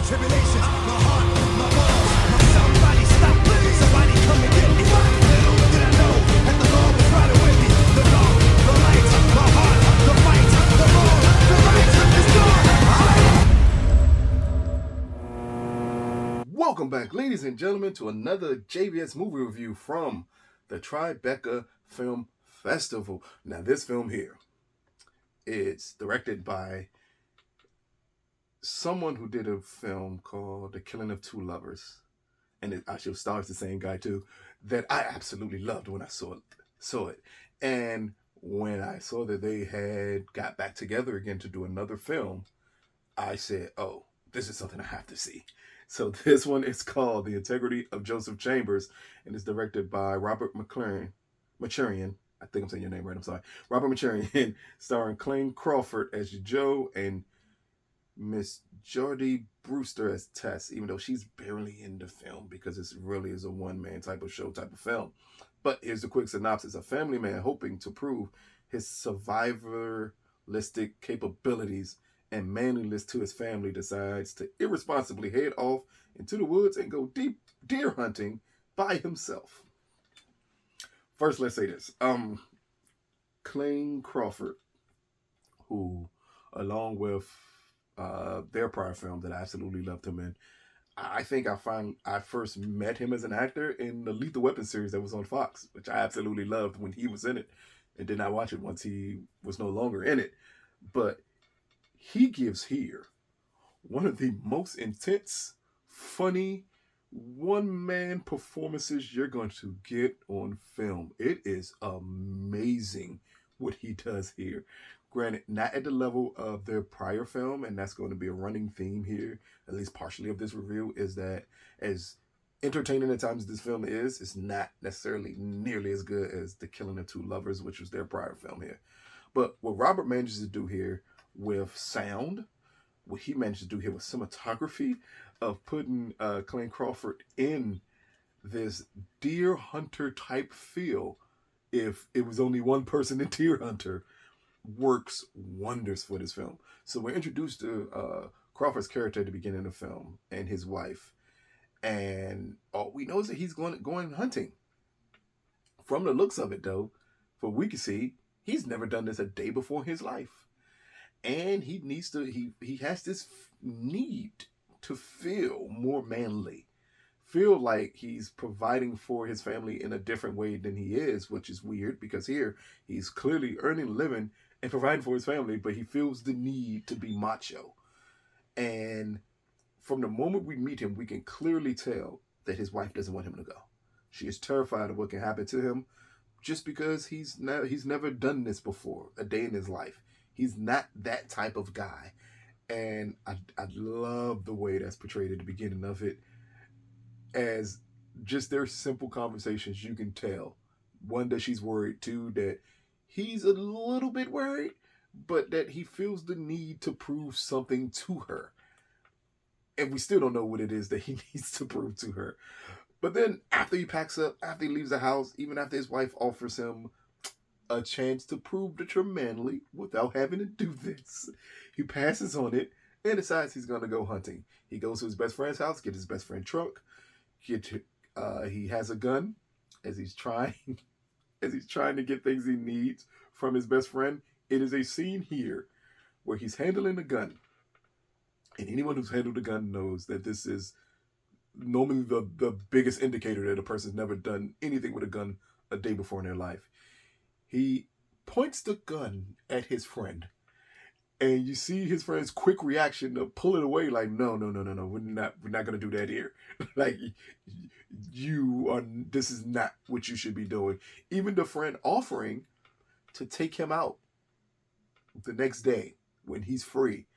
tribulations, my heart, my balls, my somebody stop, somebody come and get me. Little did I know that the Lord was riding with me. The law, the light, my heart, the fight, the wrong, the right is gone. Welcome back, ladies and gentlemen, to another JVS movie review from the Tribeca Film Festival. Now, this film here, it's directed by someone who did a film called The Killing of Two Lovers, and it actually stars the same guy too, that I absolutely loved when I saw it. And when I saw that they had got back together again to do another film, I said, oh, this is something I have to see. So this one is called The Integrity of Joseph Chambers, and it's directed by Robert Machoian. I think I'm saying your name right, I'm sorry. Robert Machoian, starring Colin Crawford as Joe and Miss Jordana Brewster as Tess, even though she's barely in the film because it really is a one-man type of show, type of film. But here's the quick synopsis. A family man hoping to prove his survivalistic capabilities and manliness to his family decides to irresponsibly head off into the woods and go deep deer hunting by himself. First, let's say this. Colin Crawford, who, along with their prior film that I absolutely loved him in, I think I first met him as an actor in the Lethal Weapon series that was on Fox, which I absolutely loved when he was in it, and did not watch it once he was no longer in it. But he gives here one of the most intense, funny, one-man performances you're going to get on film. It is amazing what he does here. Granted, not at the level of their prior film, and that's going to be a running theme here, at least partially of this review, is that as entertaining at times this film is, it's not necessarily nearly as good as The Killing of Two Lovers, which was their prior film here. But what Robert manages to do here with sound, what he managed to do here with cinematography, of putting Colin Crawford in this deer hunter type feel, if it was only one person in Deer Hunter, works wonders for this film. So we're introduced to Crawford's character at the beginning of the film and his wife, and all we know is that he's going hunting. From the looks of it, though, for we can see, he's never done this a day before in his life, and he needs to. He has this need to feel more manly, feel like he's providing for his family in a different way than he is, which is weird because here he's clearly earning a living and providing for his family, but he feels the need to be macho. And from the moment we meet him, we can clearly tell that his wife doesn't want him to go. She is terrified of what can happen to him just because he's never done this before, a day in his life. He's not that type of guy. And I love the way that's portrayed at the beginning of it, as just their simple conversations. You can tell, one, that she's worried, two, that he's a little bit worried, but that he feels the need to prove something to her. And we still don't know what it is that he needs to prove to her. But then after he packs up, after he leaves the house, even after his wife offers him a chance to prove that you're manly without having to do this, he passes on it and decides he's going to go hunting. He goes to his best friend's house, get his best friend trunk. He has a gun as he's trying to get things he needs from his best friend. It is a scene here where he's handling the gun, and anyone who's handled a gun knows that this is normally the biggest indicator that a person's never done anything with a gun a day before in their life. He points the gun at his friend, and you see his friend's quick reaction to pull it away, like, no, we're not going to do that here. Like, this is not what you should be doing. Even the friend offering to take him out the next day when he's free.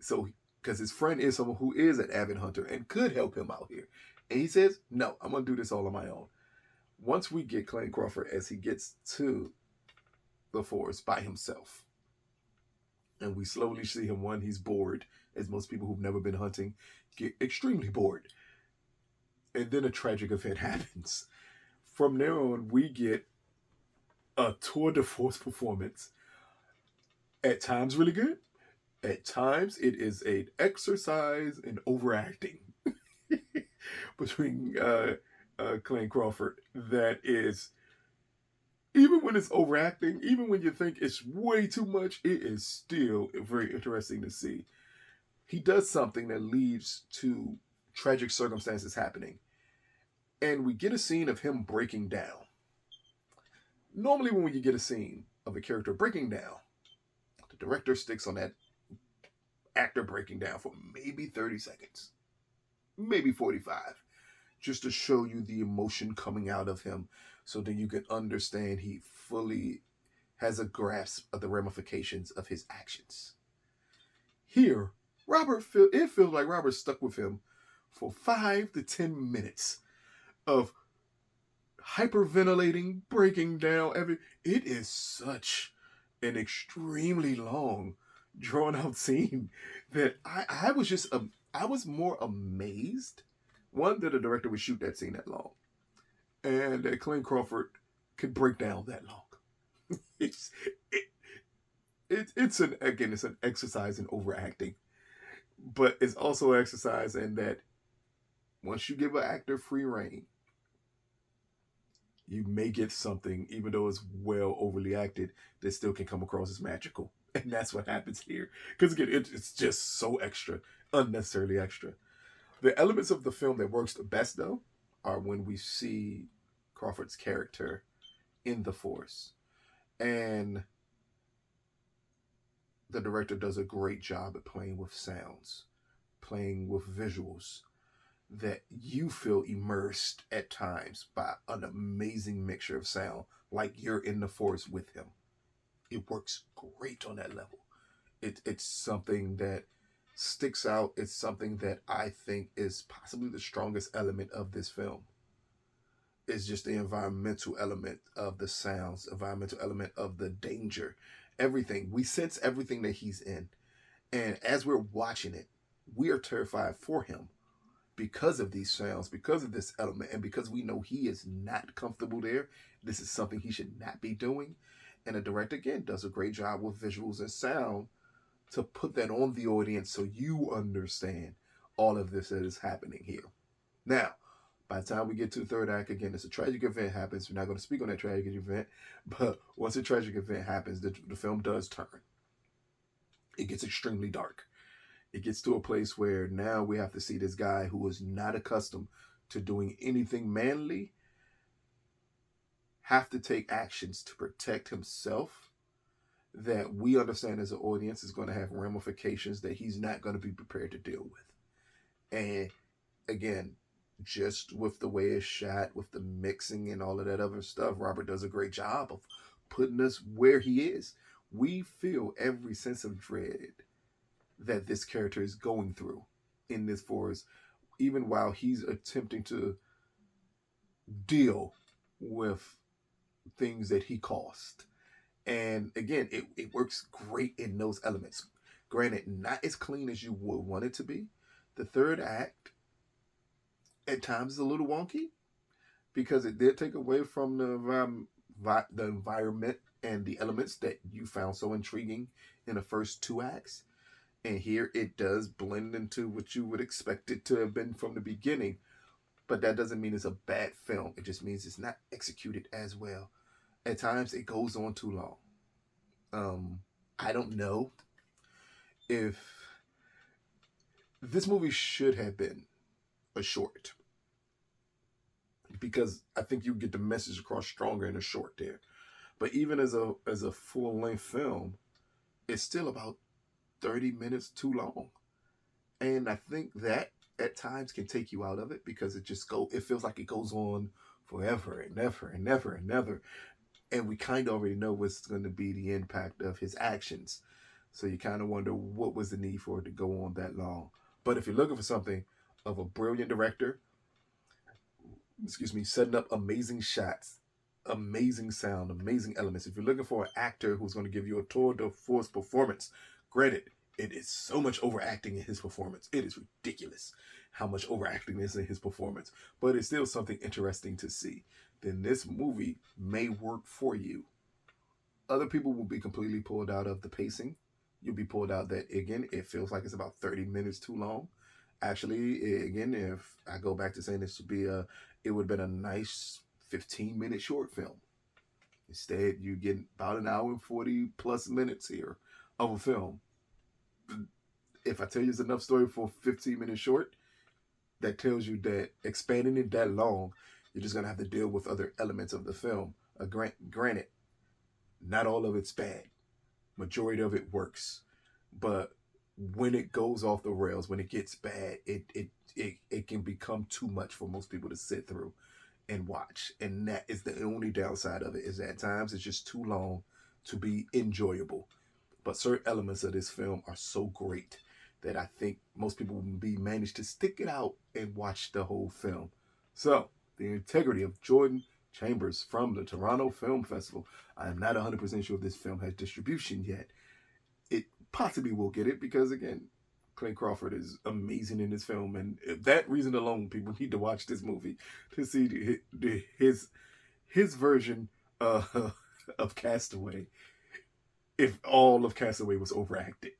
So, because his friend is someone who is an avid hunter and could help him out here. And he says, no, I'm going to do this all on my own. Once we get Colin Crawford as he gets to the forest by himself, and we slowly see him, one, he's bored, as most people who've never been hunting get extremely bored. And then a tragic event happens. From there on, we get a tour de force performance. At times really good, At times, it is an exercise in overacting between Colin Crawford that is, even when it's overacting, even when you think it's way too much, it is still very interesting to see. He does something that leads to tragic circumstances happening. And we get a scene of him breaking down. Normally, when you get a scene of a character breaking down, the director sticks on that actor breaking down for maybe 30 seconds, maybe 45, just to show you the emotion coming out of him so then you can understand he fully has a grasp of the ramifications of his actions. Here, it feels like Robert stuck with him for 5 to 10 minutes of hyperventilating, breaking down it is such an extremely long, drawn out scene that I was just I was more amazed, one, that a director would shoot that scene that long, and that Colin Crawford could break down that long. it's it's an exercise in overacting, but it's also an exercise in that once you give an actor free reign, you may get something, even though it's well overly acted, that still can come across as magical. And that's what happens here. Because again, it's just so extra, unnecessarily extra. The elements of the film that works the best, though, are when we see Crawford's character in the Force. And the director does a great job at playing with sounds, playing with visuals, that you feel immersed at times by an amazing mixture of sound, like you're in the Force with him. It works great on that level. It's something that sticks out. It's something that I think is possibly the strongest element of this film. It's just the environmental element of the sounds, environmental element of the danger, everything. We sense everything that he's in. And as we're watching it, we are terrified for him because of these sounds, because of this element, and because we know he is not comfortable there. This is something he should not be doing. And the director, again, does a great job with visuals and sound to put that on the audience so you understand all of this that is happening here. Now, by the time we get to the third act, again, it's a tragic event happens. We're not going to speak on that tragic event, but once a tragic event happens, the film does turn. It gets extremely dark. It gets to a place where now we have to see this guy who is not accustomed to doing anything manly have to take actions to protect himself that we understand as an audience is going to have ramifications that he's not going to be prepared to deal with. And again, just with the way it's shot, with the mixing and all of that other stuff, Robert does a great job of putting us where he is. We feel every sense of dread that this character is going through in this Force, even while he's attempting to deal with things that he caused. And again, it works great in those elements. Granted, not as clean as you would want it to be. The third act at times is a little wonky because it did take away from the environment and the elements that you found so intriguing in the first two acts. And here it does blend into what you would expect it to have been from the beginning. But that doesn't mean it's a bad film. It just means it's not executed as well. At times it goes on too long. I don't know if this movie should have been a short, because I think you get the message across stronger in a short there. But even as a full length film, it's still about 30 minutes too long. And I think that at times can take you out of it because it feels like it goes on forever and ever and ever and ever. And we kind of already know what's going to be the impact of his actions. So you kind of wonder what was the need for it to go on that long. But if you're looking for something of a brilliant director, setting up amazing shots, amazing sound, amazing elements. If you're looking for an actor who's going to give you a tour de force performance, granted, it is so much overacting in his performance. It is ridiculous how much overacting is in his performance. But it's still something interesting to see. Then this movie may work for you. Other people will be completely pulled out of the pacing. you'll be pulled out that, again, it feels like it's about 30 minutes too long. Actually, again, if I go back to saying this would be it would have been a nice 15-minute short film. Instead, you get about an hour and 40 plus minutes here of a film. If I tell you it's enough story for a 15-minute short, that tells you that expanding it that long, you're just going to have to deal with other elements of the film. Granted, not all of it's bad. Majority of it works. But when it goes off the rails, when it gets bad, it can become too much for most people to sit through and watch. And that is the only downside of it, is that at times it's just too long to be enjoyable. But certain elements of this film are so great that I think most people will be managed to stick it out and watch the whole film. So, the integrity of Jordan Chambers from the Toronto Film Festival. I am not 100% sure if this film has distribution yet. It possibly will get it because, again, Colin Crawford is amazing in this film. And if that reason alone, people need to watch this movie to see his version of Castaway. If all of Castaway was overacted.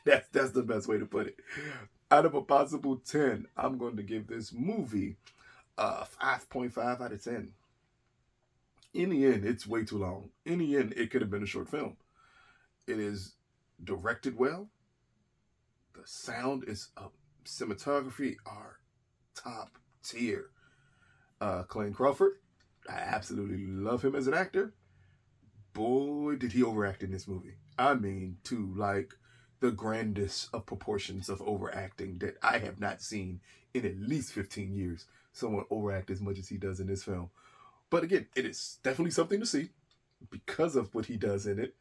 That's the best way to put it. Out of a possible 10, I'm going to give this movie a 5.5 out of 10. In the end, it's way too long. In the end, it could have been a short film. It is directed well. The sound is cinematography are top tier. Colin Crawford, I absolutely love him as an actor. Boy, did he overact in this movie. I mean, to like the grandest of proportions of overacting that I have not seen in at least 15 years. Someone overact as much as he does in this film. But again, it is definitely something to see because of what he does in it.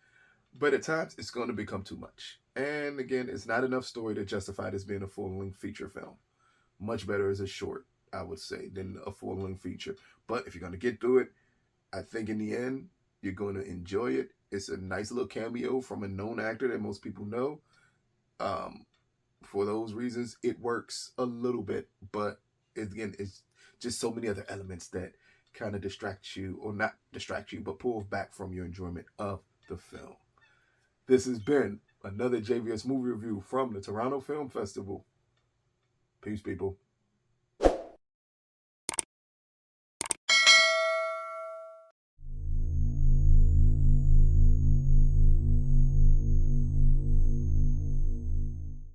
But at times, it's going to become too much. And again, it's not enough story to justify this being a full-length feature film. Much better as a short, I would say, than a full-length feature. But if you're going to get through it, I think in the end, you're going to enjoy it. It's a nice little cameo from a known actor that most people know. For those reasons, it works a little bit. But again, it's just so many other elements that kind of distract you, or not distract you, but pull back from your enjoyment of the film. This has been another JVS movie review from the Toronto Film Festival. Peace, people.